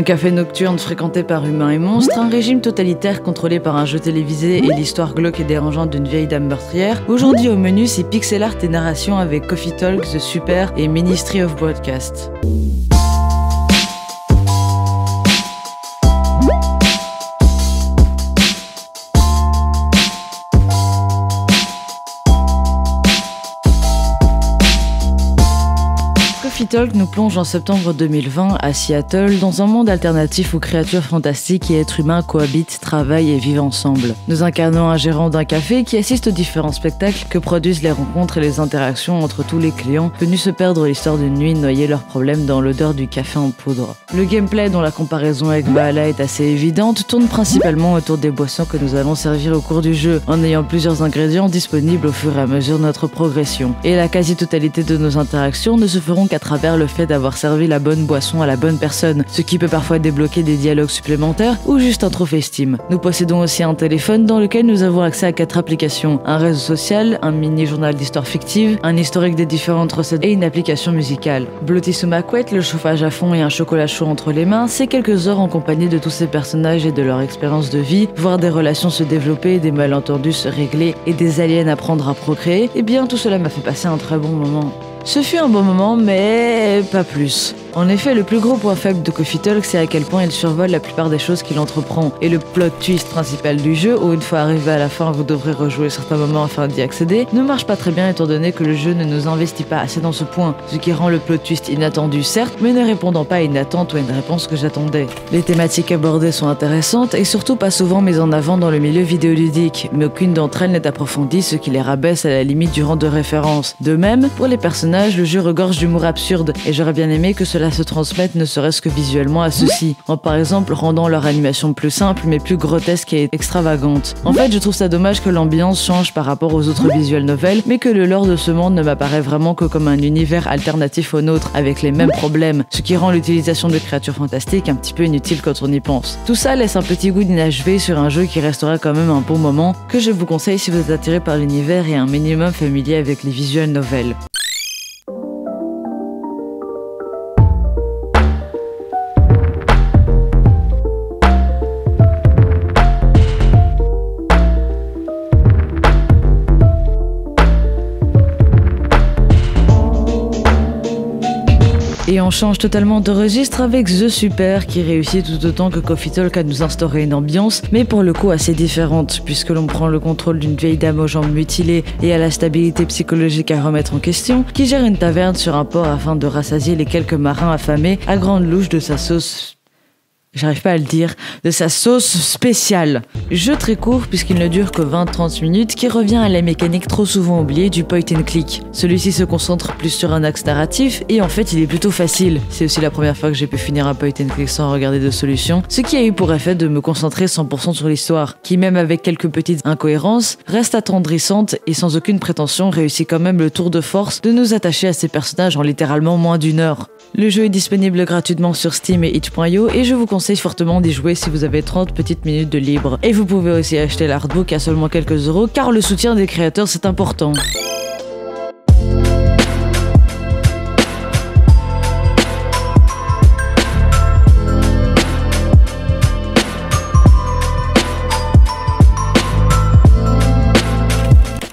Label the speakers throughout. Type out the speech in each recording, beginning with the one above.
Speaker 1: Un café nocturne fréquenté par humains et monstres, un régime totalitaire contrôlé par un jeu télévisé et l'histoire glauque et dérangeante d'une vieille dame meurtrière. Aujourd'hui au menu, c'est pixel art et narration avec Coffee Talk, The Super et Ministry of Broadcast. Coffee Talk nous plonge en septembre 2020 à Seattle dans un monde alternatif où créatures fantastiques et êtres humains cohabitent, travaillent et vivent ensemble. Nous incarnons un gérant d'un café qui assiste aux différents spectacles que produisent les rencontres et les interactions entre tous les clients venus se perdre l'histoire d'une nuit noyer leurs problèmes dans l'odeur du café en poudre. Le gameplay, dont la comparaison avec Valhalla est assez évidente, tourne principalement autour des boissons que nous allons servir au cours du jeu, en ayant plusieurs ingrédients disponibles au fur et à mesure de notre progression. Et la quasi-totalité de nos interactions ne se feront qu'à travers le fait d'avoir servi la bonne boisson à la bonne personne, ce qui peut parfois débloquer des dialogues supplémentaires ou juste un trophée Steam. Nous possédons aussi un téléphone dans lequel nous avons accès à 4 applications, un réseau social, un mini-journal d'histoire fictive, un historique des différentes recettes et une application musicale. Blotti sous ma couette, le chauffage à fond et un chocolat chaud entre les mains, c'est quelques heures en compagnie de tous ces personnages et de leur expérience de vie, voir des relations se développer, des malentendus se régler et des aliens apprendre à procréer, et bien tout cela m'a fait passer un très bon moment. Ce fut un bon moment, mais pas plus. En effet, le plus gros point faible de Coffee Talk, c'est à quel point il survole la plupart des choses qu'il entreprend. Et le plot twist principal du jeu, où une fois arrivé à la fin vous devrez rejouer certains moments afin d'y accéder, ne marche pas très bien étant donné que le jeu ne nous investit pas assez dans ce point, ce qui rend le plot twist inattendu certes, mais ne répondant pas à une attente ou à une réponse que j'attendais. Les thématiques abordées sont intéressantes et surtout pas souvent mises en avant dans le milieu vidéoludique, mais aucune d'entre elles n'est approfondie, ce qui les rabaisse à la limite du rang de référence. De même, pour les personnages, le jeu regorge d'humour absurde, et j'aurais bien aimé que cela se transmette ne serait-ce que visuellement à ceux-ci, en par exemple rendant leur animation plus simple mais plus grotesque et extravagante. En fait, je trouve ça dommage que l'ambiance change par rapport aux autres visual novels, mais que le lore de ce monde ne m'apparaît vraiment que comme un univers alternatif au nôtre, avec les mêmes problèmes, ce qui rend l'utilisation de créatures fantastiques un petit peu inutile quand on y pense. Tout ça laisse un petit goût d'inachevé sur un jeu qui restera quand même un bon moment, que je vous conseille si vous êtes attiré par l'univers et un minimum familier avec les visual novels. Et on change totalement de registre avec The Super qui réussit tout autant que Coffee Talk à nous instaurer une ambiance, mais pour le coup assez différente, puisque l'on prend le contrôle d'une vieille dame aux jambes mutilées et à la stabilité psychologique à remettre en question, qui gère une taverne sur un port afin de rassasier les quelques marins affamés à grande louche de sa sauce... J'arrive pas à le dire, de sa sauce spéciale. Jeu très court puisqu'il ne dure que 20-30 minutes qui revient à la mécanique trop souvent oubliée du point and click. Celui-ci se concentre plus sur un axe narratif et en fait il est plutôt facile. C'est aussi la première fois que j'ai pu finir un point and click sans regarder de solution, ce qui a eu pour effet de me concentrer 100% sur l'histoire, qui même avec quelques petites incohérences, reste attendrissante et sans aucune prétention réussit quand même le tour de force de nous attacher à ces personnages en littéralement moins d'1 heure. Le jeu est disponible gratuitement sur Steam et itch.io et je vous conseille fortement d'y jouer si vous avez 30 petites minutes de libre. Et vous pouvez aussi acheter l'artbook à seulement quelques euros car le soutien des créateurs c'est important.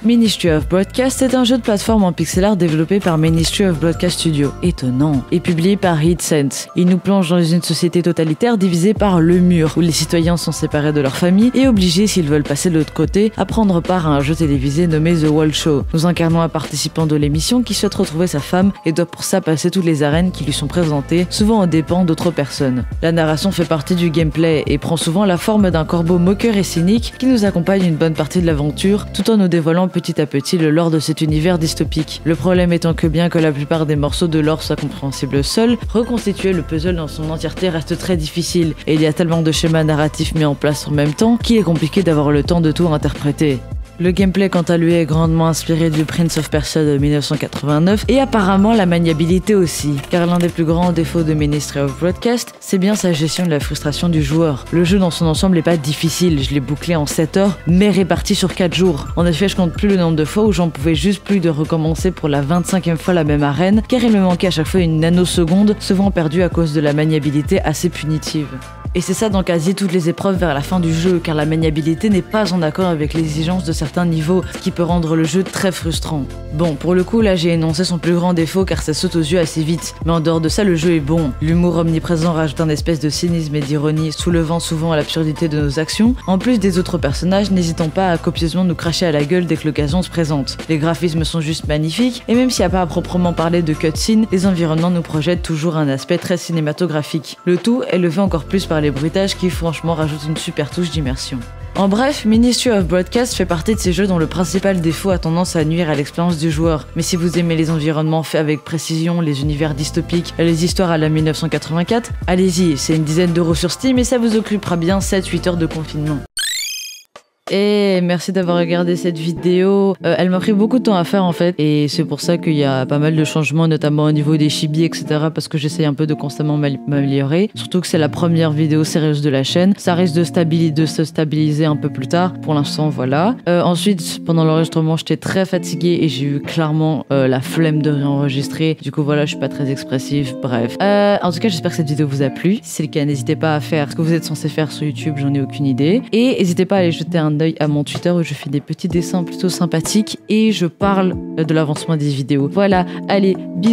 Speaker 1: Ministry of Broadcast est un jeu de plateforme en pixel art développé par Ministry of Broadcast Studio, étonnant, et publié par Heatsense. Il nous plonge dans une société totalitaire divisée par le mur, où les citoyens sont séparés de leur famille et obligés, s'ils veulent passer de l'autre côté, à prendre part à un jeu télévisé nommé The Wall Show. Nous incarnons un participant de l'émission qui souhaite retrouver sa femme et doit pour ça passer toutes les arènes qui lui sont présentées, souvent aux dépens d'autres personnes. La narration fait partie du gameplay et prend souvent la forme d'un corbeau moqueur et cynique qui nous accompagne une bonne partie de l'aventure, tout en nous dévoilant petit à petit le lore de cet univers dystopique. Le problème étant que bien que la plupart des morceaux de lore soient compréhensibles seuls, reconstituer le puzzle dans son entièreté reste très difficile, et il y a tellement de schémas narratifs mis en place en même temps qu'il est compliqué d'avoir le temps de tout interpréter. Le gameplay quant à lui est grandement inspiré du Prince of Persia de 1989 et apparemment la maniabilité aussi, car l'un des plus grands défauts de Ministry of Broadcast, c'est bien sa gestion de la frustration du joueur. Le jeu dans son ensemble n'est pas difficile, je l'ai bouclé en 7 heures, mais réparti sur 4 jours. En effet, je compte plus le nombre de fois où j'en pouvais juste plus de recommencer pour la 25e fois la même arène, car il me manquait à chaque fois une nanoseconde, souvent perdue à cause de la maniabilité assez punitive. Et c'est ça dans quasi toutes les épreuves vers la fin du jeu, car la maniabilité n'est pas en accord avec l'exigence de certains niveaux, ce qui peut rendre le jeu très frustrant. Bon, pour le coup, là j'ai énoncé son plus grand défaut car ça saute aux yeux assez vite, mais en dehors de ça, le jeu est bon. L'humour omniprésent rajoute un espèce de cynisme et d'ironie, soulevant souvent à l'absurdité de nos actions. En plus des autres personnages, n'hésitons pas à copieusement nous cracher à la gueule dès que l'occasion se présente. Les graphismes sont juste magnifiques, et même s'il n'y a pas à proprement parler de cutscene, les environnements nous projettent toujours un aspect très cinématographique. Le tout est levé encore plus par les bruitages qui franchement rajoutent une super touche d'immersion. En bref, Ministry of Broadcast fait partie de ces jeux dont le principal défaut a tendance à nuire à l'expérience du joueur. Mais si vous aimez les environnements faits avec précision, les univers dystopiques, les histoires à la 1984, allez-y, c'est une dizaine d'euros sur Steam et ça vous occupera bien 7-8 heures de confinement. Et merci d'avoir regardé cette vidéo. Elle m'a pris beaucoup de temps à faire en fait, et c'est pour ça qu'il y a pas mal de changements, notamment au niveau des chibis, etc. parce que j'essaye un peu de constamment m'améliorer. Surtout que c'est la première vidéo sérieuse de la chaîne. Ça risque de se stabiliser un peu plus tard. Pour l'instant, voilà. Ensuite, pendant l'enregistrement, j'étais très fatiguée et j'ai eu clairement la flemme de réenregistrer. Du coup, voilà, je suis pas très expressive. Bref. En tout cas, j'espère que cette vidéo vous a plu. Si c'est le cas, n'hésitez pas à faire ce que vous êtes censé faire sur YouTube, j'en ai aucune idée. Et n'hésitez pas à aller jeter un œil à mon Twitter où je fais des petits dessins plutôt sympathiques et je parle de l'avancement des vidéos. Voilà, allez, bisous.